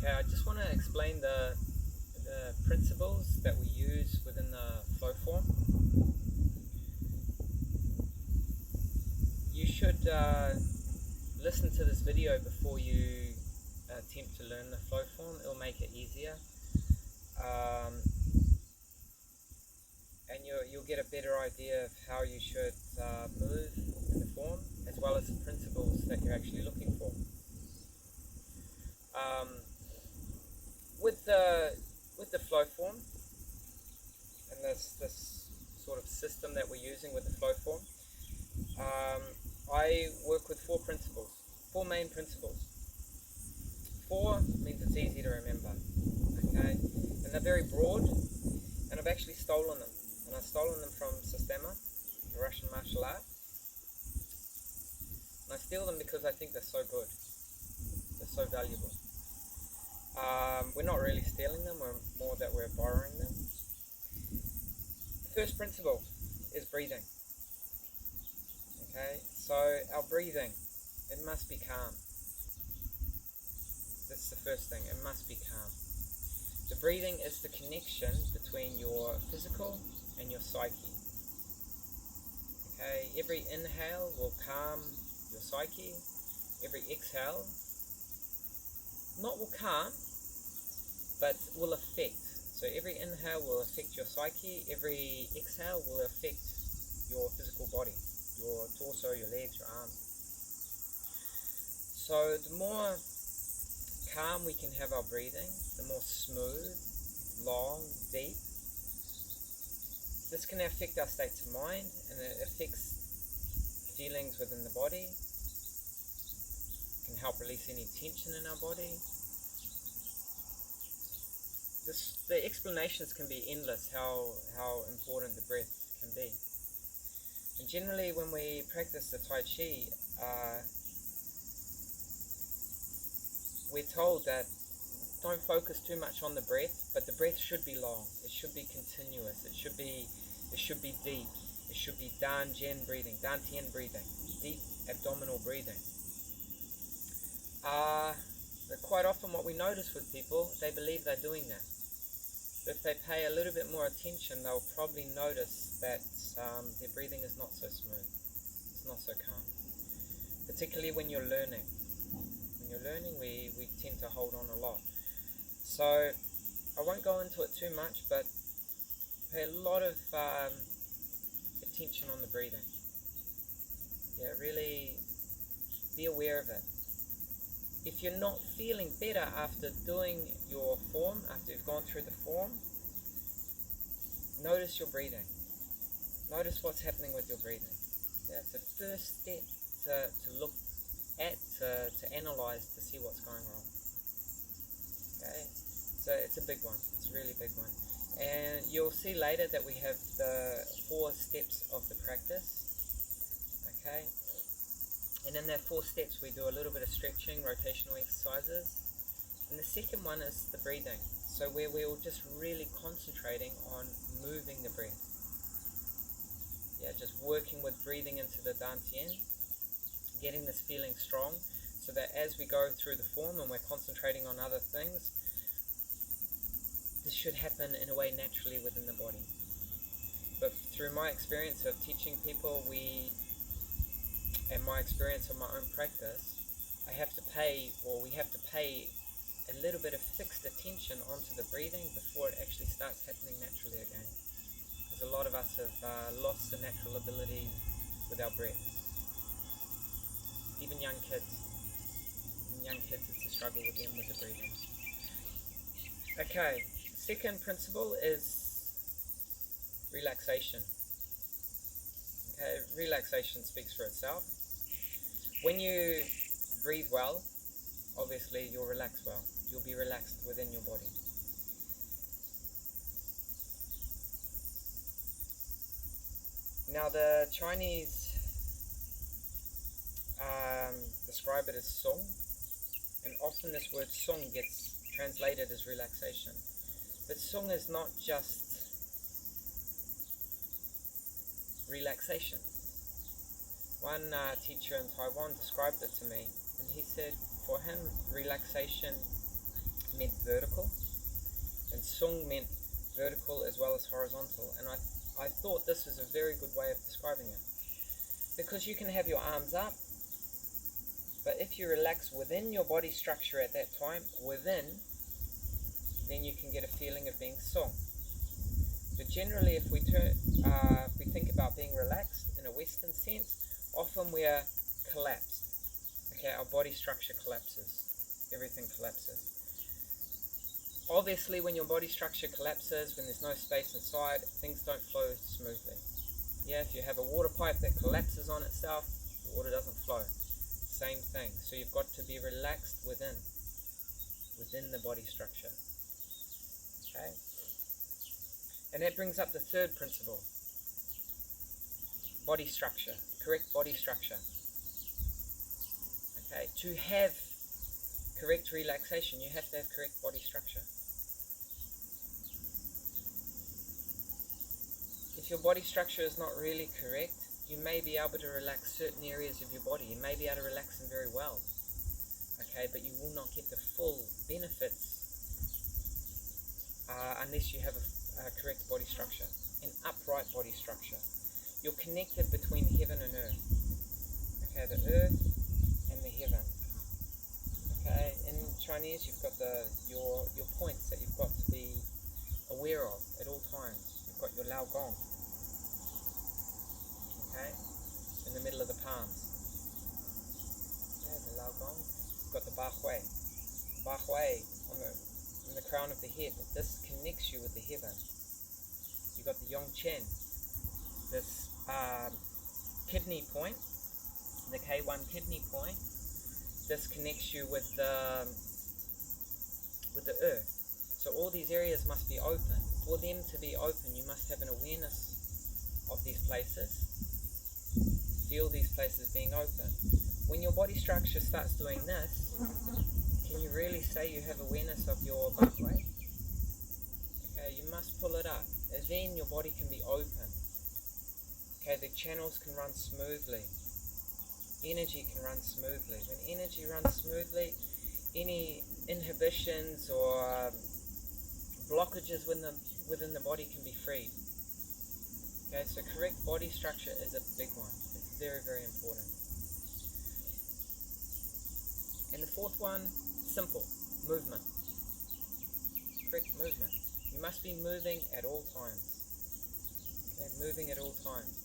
Okay, I just want to explain the principles that we use within the flow form. You should listen to this video before you attempt to learn the flow form. It'll make it easier, and you'll get a better idea of how you should move in the form, as well as the principles that you're actually looking for. With the flow form and this sort of system that we're using with the flow form, I work with four main principles. Four means it's easy to remember, okay? And they're very broad, and I've actually stolen them. And I've stolen them from Systema, the Russian martial art. And I steal them because I think they're so good. They're so valuable. We're not really stealing them, we're more that we're borrowing them. The first principle is breathing. Okay, so our breathing, it must be calm. That's the first thing, it must be calm. The breathing is the connection between your physical and your psyche. Okay, every inhale will calm your psyche. Every exhale, not will calm, but will affect. So every inhale will affect your psyche. Every exhale will affect your physical body, your torso, your legs, your arms. So the more calm we can have our breathing, the more smooth, long, deep. This can affect our states of mind, and it affects feelings within the body. It can help release any tension in our body. The explanations can be endless how important the breath can be. And generally when we practice the Tai Chi, we're told that don't focus too much on the breath, but the breath should be long, it should be continuous, it should be deep, it should be Dan-Tien breathing, deep abdominal breathing. But quite often what we notice with people, they believe they're doing that. But if they pay a little bit more attention, they'll probably notice that their breathing is not so smooth, it's not so calm. Particularly when you're learning. When you're learning, we tend to hold on a lot. So I won't go into it too much, but pay a lot of attention on the breathing. Yeah, really be aware of it. If you're not feeling better after doing your form, after you've gone through the form, notice your breathing. Notice what's happening with your breathing. Yeah, it's the first step to look at, to analyze, to see what's going wrong. Okay, so it's a big one. It's a really big one. And you'll see later that we have the 4 steps of the practice. Okay. And in that 4 steps we do a little bit of stretching, rotational exercises. And the second one is the breathing. So where we're just really concentrating on moving the breath. Yeah, just working with breathing into the Dantian, getting this feeling strong, so that as we go through the form and we're concentrating on other things, this should happen in a way naturally within the body. But through my experience of teaching people, and my experience of my own practice, we have to pay a little bit of fixed attention onto the breathing before it actually starts happening naturally again. Because a lot of us have lost the natural ability with our breath. Even young kids. It's a struggle with them with the breathing. Okay, second principle is relaxation. Okay, relaxation speaks for itself. When you breathe well, obviously you'll relax well. You'll be relaxed within your body. Now the Chinese describe it as song, and often this word song gets translated as relaxation. But song is not just relaxation. One teacher in Taiwan described it to me, and he said for him relaxation meant vertical, and sung meant vertical as well as horizontal. And I thought this was a very good way of describing it, because you can have your arms up, but if you relax within your body structure at that time, then you can get a feeling of being sung. But generally, if we think about being relaxed in a Western sense, often we are collapsed. Okay, our body structure collapses. Everything collapses. Obviously, when your body structure collapses, when there's no space inside, things don't flow smoothly. Yeah, if you have a water pipe that collapses on itself, the water doesn't flow. Same thing. So you've got to be relaxed within the body structure. Okay? And that brings up the third principle. Body structure. Correct body structure. Okay? To have correct relaxation, you have to have correct body structure. If your body structure is not really correct, you may be able to relax certain areas of your body. You may be able to relax them very well. Okay, but you will not get the full benefits unless you have a correct body structure, an upright body structure. You're connected between heaven and earth. Okay, the earth and the heaven. Okay, in Chinese you've got your points that you've got to be aware of at all times. You've got your Lao Gong. Okay, in the middle of the palms. Okay, the Lao Gong. You've got the Ba Hui. Ba Hui on the crown of the head. This connects you with the heaven. You've got the Yong Chen. This kidney point, the K1 kidney point. This connects you with the earth. So all these areas must be open. For them to be open, you must have an awareness of these places. Feel these places being open. When your body structure starts doing this, can you really say you have awareness of your Ba Hui? Okay, you must pull it up. And then your body can be open. Okay, the channels can run smoothly. Energy can run smoothly. When energy runs smoothly, any inhibitions or blockages within the body can be freed. Okay, so correct body structure is a big one. It's very, very important. And the fourth one, simple, movement. Correct movement. You must be moving at all times. Okay, moving at all times.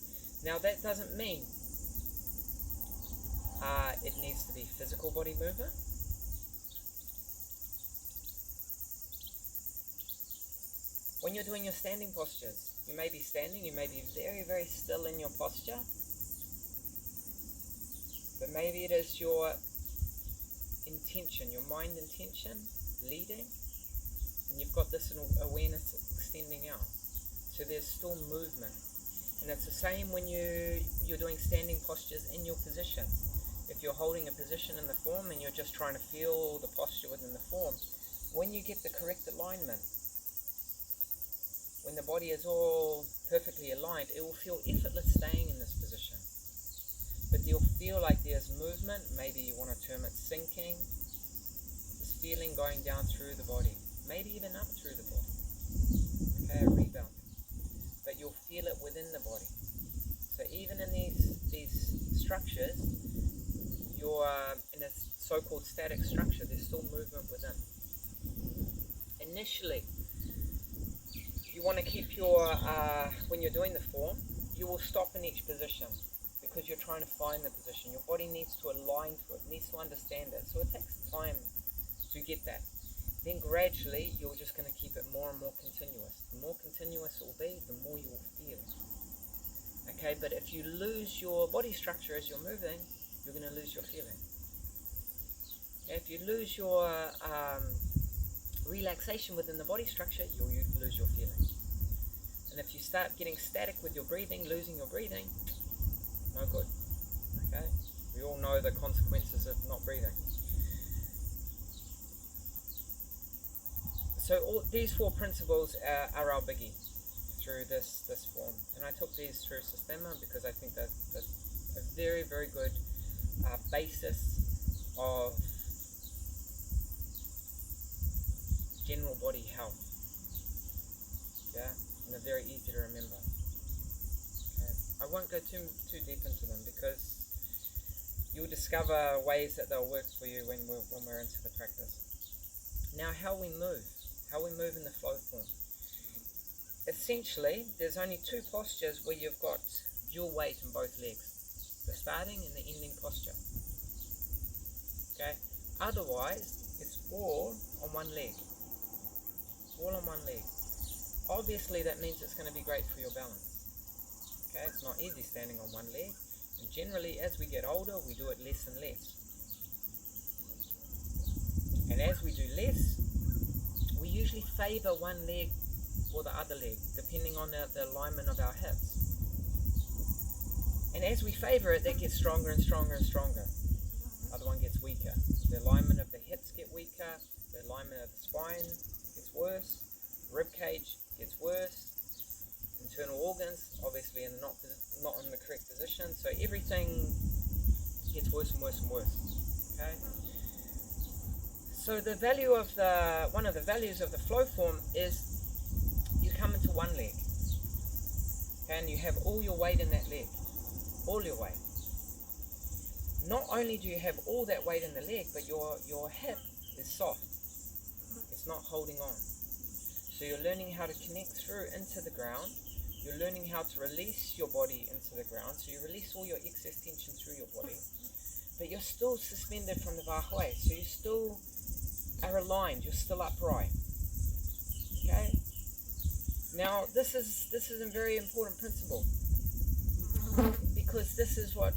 Now that doesn't mean it needs to be physical body movement. When you're doing your standing postures, you may be standing, you may be very, very still in your posture, but maybe it is your intention, your mind intention leading, and you've got this awareness extending out. So there's still movement. And it's the same when you're doing standing postures in your position. If you're holding a position in the form and you're just trying to feel the posture within the form, when you get the correct alignment, when the body is all perfectly aligned, it will feel effortless staying in this position. But you'll feel like there's movement, maybe you want to term it sinking, this feeling going down through the body, maybe even up through the body. Okay, a rebound. But you'll feel it within the body. So even in these structures, you're in a so-called static structure, there's still movement within. Initially, you want to keep your, when you're doing the form, you will stop in each position because you're trying to find the position. Your body needs to align to it, needs to understand it. So it takes time to get that. Then gradually, you're just going to keep it more and more continuous. The more continuous it will be, the more you will feel. Okay, but if you lose your body structure as you're moving, you're going to lose your feeling. If you lose your relaxation within the body structure, you'll lose your feeling. And if you start getting static with your breathing, losing your breathing, no good. Okay, we all know the consequences of not breathing. So these four principles are our biggie through this form. And I took these through Systema because I think that's a very, very good basis of general body health. Yeah, and they're very easy to remember. Okay. I won't go too deep into them because you'll discover ways that they'll work for you when we're into the practice. Now, how we move in the flow form. Essentially, there's only two postures where you've got dual weight in both legs. The starting and the ending posture. Okay? Otherwise, it's all on one leg. All on one leg. Obviously, that means it's going to be great for your balance. Okay? It's not easy standing on one leg. And generally, as we get older, we do it less and less. And as we do less, we usually favor one leg or the other leg, depending on the alignment of our hips. And as we favor it, that gets stronger and stronger and stronger. The other one gets weaker. The alignment of the hips get weaker. The alignment of the spine gets worse. Rib cage gets worse. Internal organs, obviously, not in the correct position. So everything gets worse and worse and worse. Okay. So the value of one of the values of the flow form is you come into one leg, okay, and you have all your weight in that leg, all your weight. Not only do you have all that weight in the leg, but your hip is soft. It's not holding on. So you're learning how to connect through into the ground. You're learning how to release your body into the ground. So you release all your excess tension through your body, but you're still suspended from the Vahoi. So you still are aligned. You're still upright. Okay. Now, this is a very important principle, because this is what,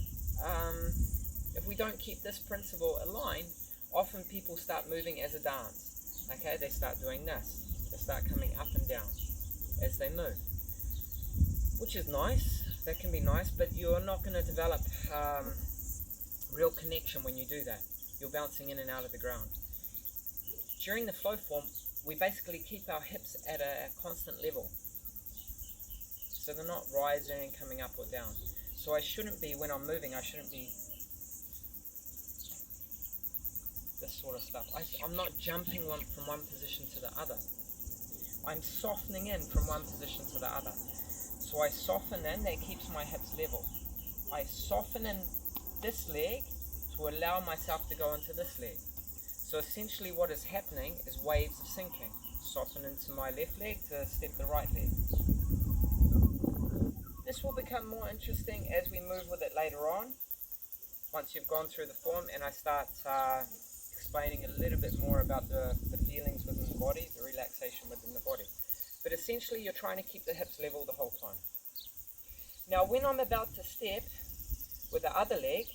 if we don't keep this principle aligned, often people start moving as a dance. Okay, they start doing this. They start coming up and down as they move, which is nice. That can be nice, but you're not going to develop real connection when you do that. You're bouncing in and out of the ground. During the flow form, we basically keep our hips at a constant level. So they're not rising, coming up or down. So I shouldn't be, when I'm moving, I shouldn't be this sort of stuff. I'm not jumping from one position to the other. I'm softening in from one position to the other. So I soften in, that keeps my hips level. I soften in this leg to allow myself to go into this leg. So essentially what is happening is waves of sinking. Soften into my left leg to step the right leg. This will become more interesting as we move with it later on, once you've gone through the form and I start explaining a little bit more about the feelings within the body, the relaxation within the body. But essentially you're trying to keep the hips level the whole time. Now when I'm about to step with the other leg,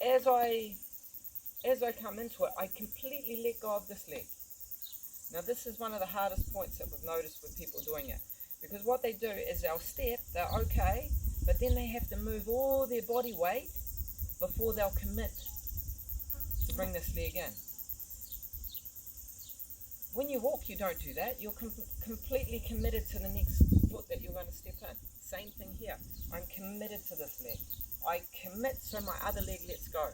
as I come into it, I completely let go of this leg. Now this is one of the hardest points that we've noticed with people doing it. Because what they do is they'll step, they're okay, but then they have to move all their body weight before they'll commit to bring this leg in. When you walk, you don't do that. You're completely committed to the next foot that you're going to step in. Same thing here. I'm committed to this leg. I commit so my other leg lets go.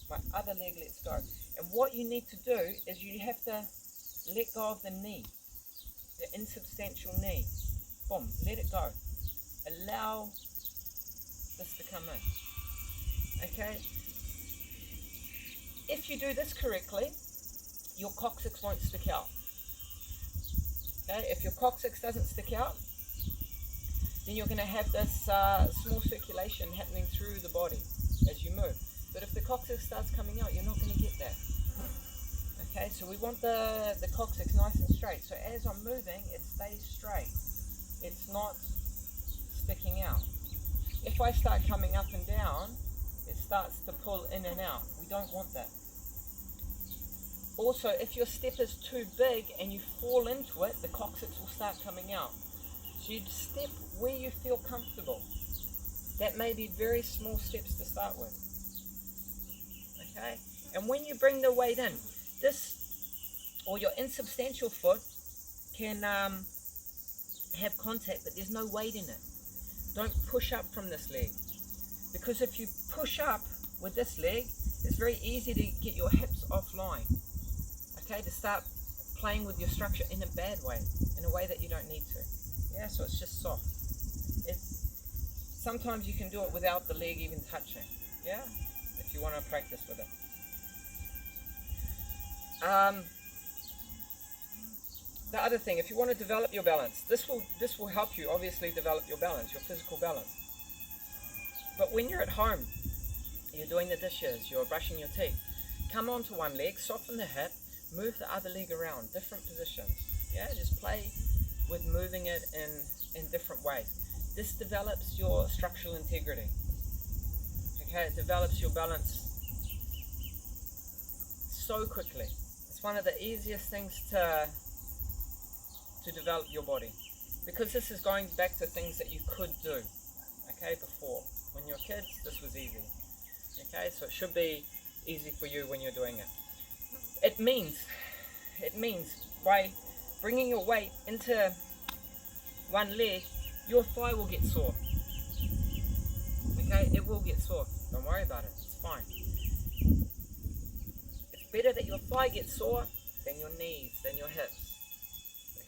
My other leg lets go. And what you need to do is you have to let go of the knee, the insubstantial knee. Boom, let it go. Allow this to come in. Okay? If you do this correctly, your coccyx won't stick out. Okay? If your coccyx doesn't stick out, then you're going to have this small circulation happening through the body as you move. But if the coccyx starts coming out, you're not going to get that. Okay, so we want the coccyx nice and straight. So as I'm moving, it stays straight. It's not sticking out. If I start coming up and down, it starts to pull in and out. We don't want that. Also, if your step is too big and you fall into it, the coccyx will start coming out. So you step where you feel comfortable. That may be very small steps to start with. Okay? And when you bring the weight in, this, or your insubstantial foot can have contact, but there's no weight in it. Don't push up from this leg, because if you push up with this leg, it's very easy to get your hips offline. Okay, to start playing with your structure in a bad way, in a way that you don't need to. Yeah, so it's just soft. Sometimes you can do it without the leg even touching. Yeah, if you want to practice with it. The other thing, if you want to develop your balance, this will help you obviously develop your balance, your physical balance. But when you're at home, you're doing the dishes, you're brushing your teeth, come onto one leg, soften the hip, move the other leg around, different positions. Yeah, just play with moving it in different ways. This develops your structural integrity. Okay, it develops your balance so quickly. It's one of the easiest things to develop your body, because this is going back to things that you could do, okay, before. When you were kids, this was easy. Okay, so it should be easy for you when you're doing it. It means by bringing your weight into one leg, your thigh will get sore. Okay, it will get sore. Don't worry about it, it's fine. It's better that your thigh gets sore than your knees, than your hips.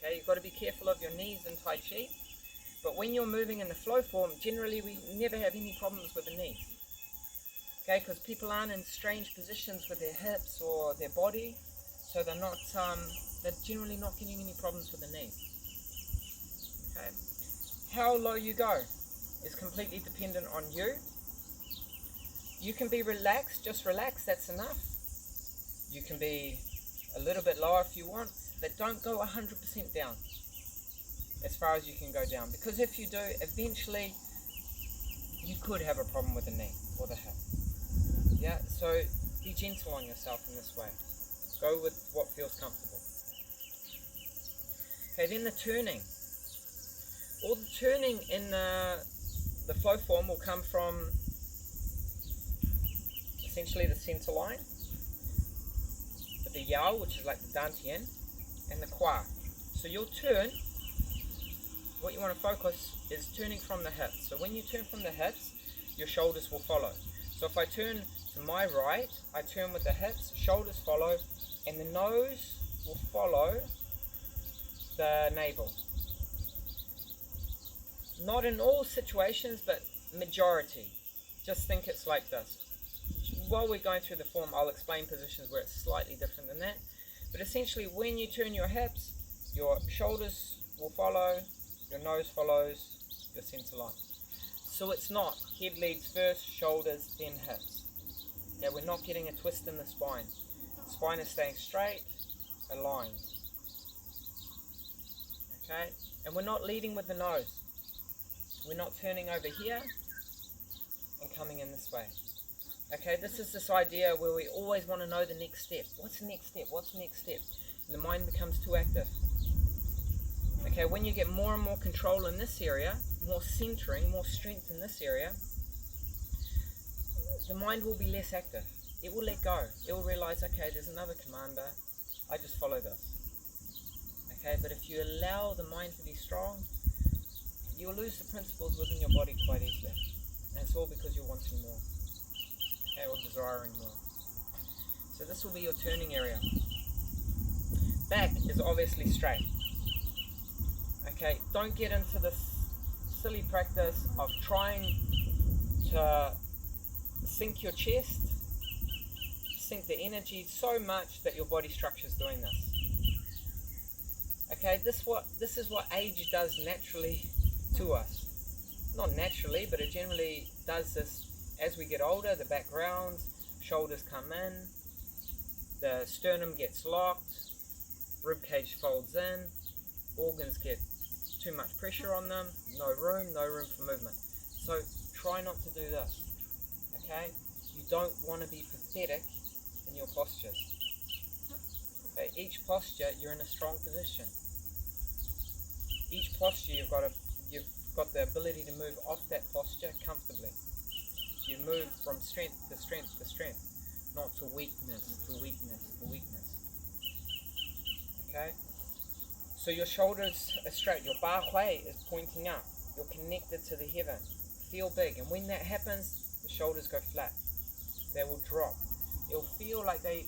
Okay, you've got to be careful of your knees in Tai Chi, but when you're moving in the flow form, generally we never have any problems with the knees. Okay, because people aren't in strange positions with their hips or their body, so they're generally not getting any problems with the knees. Okay, how low you go is completely dependent on you. You can be relaxed, just relax, that's enough. You can be a little bit lower if you want, but don't go 100% down as far as you can go down, because if you do, eventually you could have a problem with the knee or the hip. Yeah, so be gentle on yourself in this way. Go with what feels comfortable. Okay, then the turning. All the turning in the flow form will come from essentially the center line, the yao, which is like the dantian, and the kwa. So you'll turn, what you want to focus is turning from the hips. So when you turn from the hips, your shoulders will follow. So if I turn to my right, I turn with the hips, shoulders follow, and the nose will follow the navel. Not in all situations, but majority. Just think it's like this. While we're going through the form, I'll explain positions where it's slightly different than that. But essentially, when you turn your hips, your shoulders will follow, your nose follows your center line. So it's not head leads first, shoulders, then hips. Now we're not getting a twist in the spine. The spine is staying straight, aligned. Okay? And we're not leading with the nose. We're not turning over here and coming in this way. Okay, this is this idea where we always want to know the next step. What's the next step? What's the next step? And the mind becomes too active. Okay, when you get more and more control in this area, more centering, more strength in this area, the mind will be less active. It will let go. It will realize, okay, there's another commander. I just follow this. Okay, but if you allow the mind to be strong, you'll lose the principles within your body quite easily. And it's all because you're wanting more. Okay, or desiring more. So this will be your turning area. Back is obviously straight. Okay, don't get into this silly practice of trying to sink your chest, sink the energy so much that your body structure is doing this. Okay, this is what age does naturally to us. Not naturally, but it generally does this as we get older. The back rounds, shoulders come in, the sternum gets locked, rib cage folds in, organs get too much pressure on them, no room for movement. So try not to do this. Okay? You don't want to be pathetic in your postures. Okay? Each posture, you're in a strong position. Each posture, you've got the ability to move off that posture comfortably. You move from strength to strength to strength, not to weakness to weakness to weakness. Okay? So your shoulders are straight, your ba hui is pointing up, you're connected to the heaven. Feel big, and when that happens, the shoulders go flat. They will drop. It'll feel like they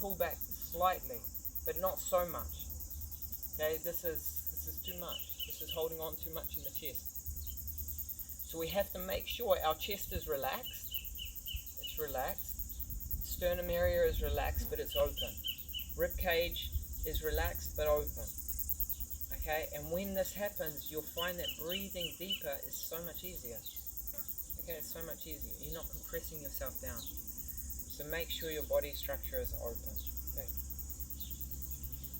pull back slightly, but not so much. Okay, this is too much. This is holding on too much in the chest. So we have to make sure our chest is relaxed. It's relaxed. Sternum area is relaxed, but it's open. Rib cage is relaxed but open. Okay, and when this happens, you'll find that breathing deeper is so much easier. Okay, it's so much easier. You're not compressing yourself down. So make sure your body structure is open. Big.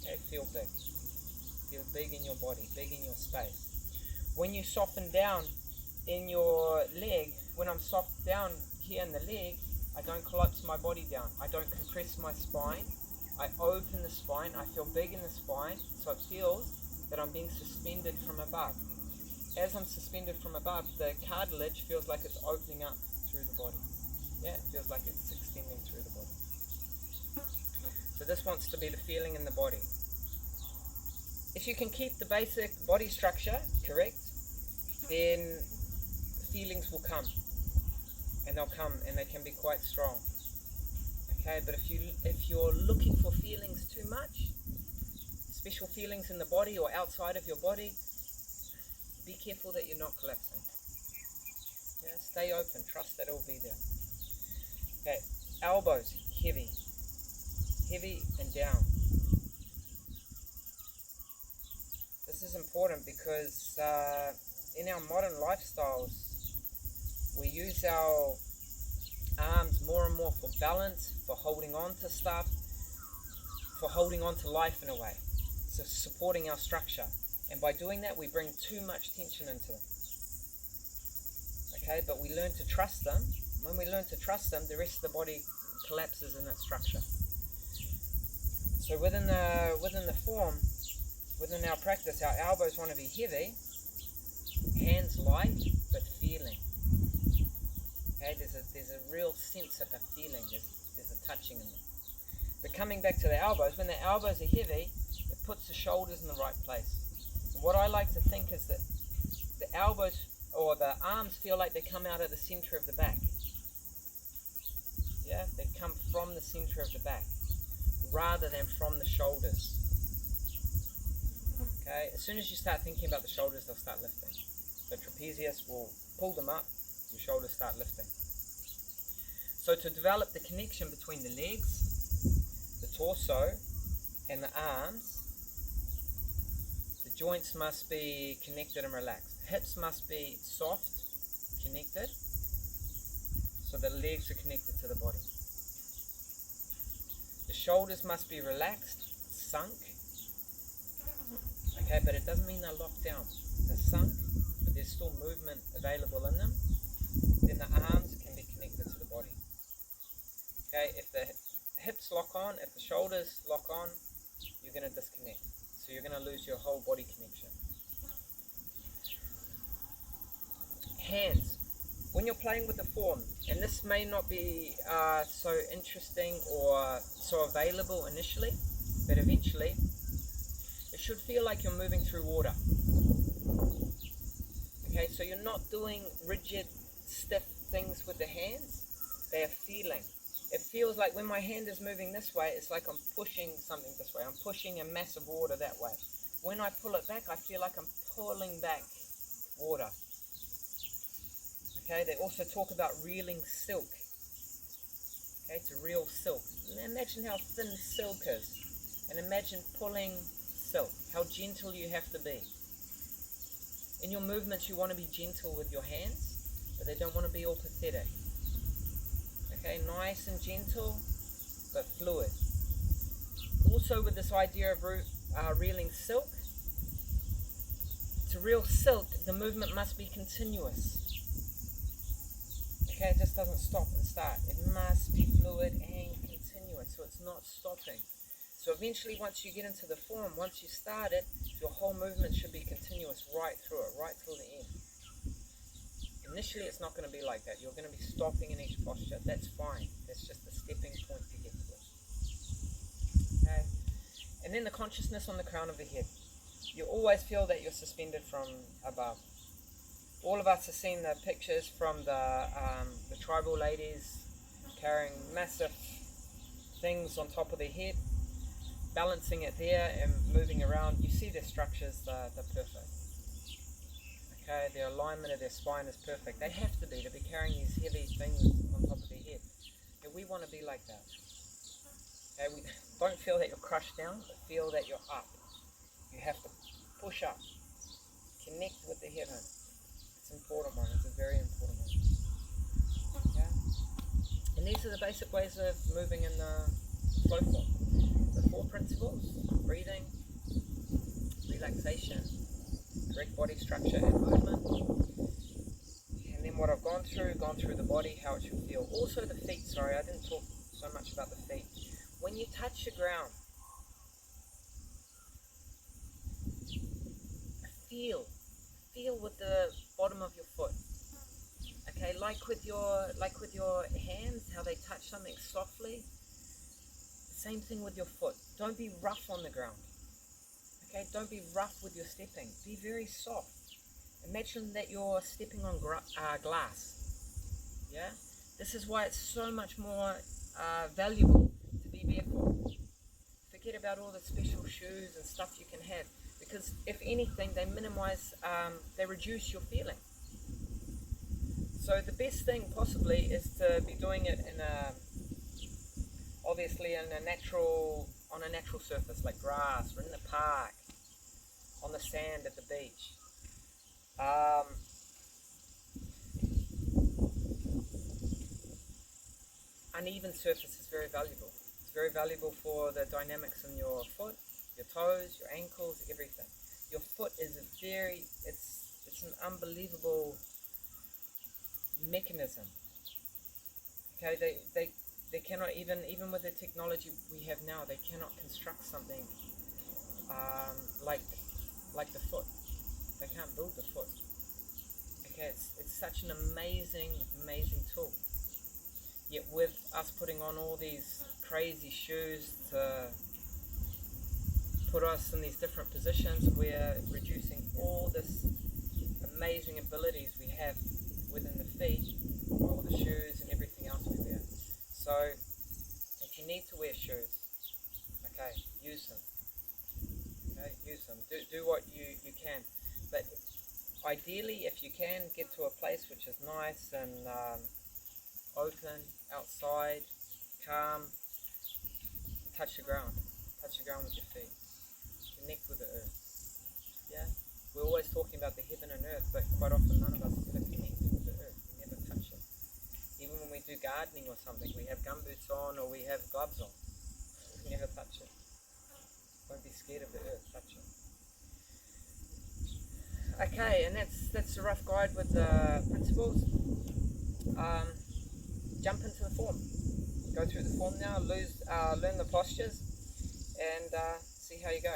Okay, feel big. Feel big in your body, big in your space. When you soften down in your leg, when I'm soft down here in the leg, I don't collapse my body down. I don't compress my spine. I open the spine. I feel big in the spine, so it feels that I'm being suspended from above. As I'm suspended from above, the cartilage feels like it's opening up through the body. Yeah, it feels like it's extending through the body. So this wants to be the feeling in the body. If you can keep the basic body structure correct, then feelings will come. And they'll come, and they can be quite strong. Okay, but if you're looking for feelings too much, special feelings in the body or outside of your body, be careful that you're not collapsing. Yeah, stay open, trust that it'll be there. Okay, elbows, heavy and down. This is important because in our modern lifestyles, we use our arms more and more for balance, for holding on to stuff, for holding on to life in a way. So supporting our structure. And by doing that, we bring too much tension into them. Okay, but we learn to trust them. When we learn to trust them, the rest of the body collapses in its structure. So within the form, within our practice, our elbows want to be heavy, hands light, but feeling. Okay, there's a real sense of a feeling. There's a touching in them. But coming back to the elbows, when the elbows are heavy, it puts the shoulders in the right place. And what I like to think is that the elbows or the arms feel like they come out of the center of the back. Yeah, they come from the center of the back rather than from the shoulders. Okay, as soon as you start thinking about the shoulders, they'll start lifting. The trapezius will pull them up, your shoulders start lifting. So to develop the connection between the legs, the torso, and the arms, the joints must be connected and relaxed. Hips must be soft, connected, so the legs are connected to the body. The shoulders must be relaxed, sunk. Okay, but it doesn't mean they're locked down. They're sunk, but there's still movement available in them. Then the arms can be connected to the body. Okay, if the hips lock on, if the shoulders lock on, you're going to disconnect. So you're going to lose your whole body connection. Hands. When you're playing with the form, and this may not be so interesting or so available initially, but eventually, it should feel like you're moving through water. Okay, so you're not doing rigid, stiff things with the hands. They are feeling. It feels like when my hand is moving this way, it's like I'm pushing something this way. I'm pushing a mass of water that way. When I pull it back, I feel like I'm pulling back water. Okay, they also talk about reeling silk. Okay, to reel silk. Imagine how thin silk is. And imagine pulling silk, how gentle you have to be. In your movements, you want to be gentle with your hands, but they don't want to be all pathetic. Okay, nice and gentle, but fluid. Also with this idea of reeling silk, to reel silk, the movement must be continuous. Okay, it just doesn't stop and start. It must be fluid and continuous, so it's not stopping. So eventually, once you get into the form, once you start it, your whole movement should be continuous right through it, right till the end. Initially, it's not going to be like that. You're going to be stopping in each posture. That's fine. That's just a stepping point to get to it. Okay? And then the consciousness on the crown of the head. You always feel that you're suspended from above. All of us have seen the pictures from the tribal ladies carrying massive things on top of their head. balancing it there and moving around, you see their structures, they're perfect. Okay, their alignment of their spine is perfect. They have to be carrying these heavy things on top of their head. And we want to be like that. Okay, we don't feel that you're crushed down, but feel that you're up. You have to push up, connect with the heaven. It's an important one. It's a very important one. Yeah. And these are the basic ways of moving in the flow form. The 4 principles: breathing, relaxation, correct body structure and movement. And then what I've gone through the body, how it should feel. Also the feet, sorry, I didn't talk so much about the feet. When you touch the ground, feel with the bottom of your foot. Okay, like with your hands, how they touch something softly. Same thing with your foot. Don't be rough on the ground. Okay, don't be rough with your stepping. Be very soft. Imagine that you're stepping on glass. Yeah, this is why it's so much more valuable to be barefoot. Forget about all the special shoes and stuff you can have, because if anything, they minimize, they reduce your feeling. So the best thing possibly is to be doing it in obviously on a natural surface like grass, or in the park, on the sand at the beach. Uneven surface is very valuable. It's very valuable for the dynamics in your foot, your toes, your ankles, everything. Your foot is it's an unbelievable mechanism. Okay, they cannot, even with the technology we have now, they cannot construct something like the foot. They can't build the foot. Okay, it's such an amazing tool. Yet with us putting on all these crazy shoes to put us in these different positions, we're reducing all this amazing abilities we have within the feet, all the shoes and everything else we wear. So if you need to wear shoes, okay, use them. Okay, use them. Do what you can. But ideally, if you can, get to a place which is nice and open, outside, calm. Touch the ground with your feet. Connect with the earth. Yeah, we're always talking about the heaven and earth, but quite often none of us ever connect with the earth. We never touch it. Even when we do gardening or something, we have gumboots on or we have gloves on. We never touch it. Don't be scared of the earth. Touch it. Okay, and that's a rough guide with the principles. Jump into the form. Go through the form now. Learn the postures, and see how you go.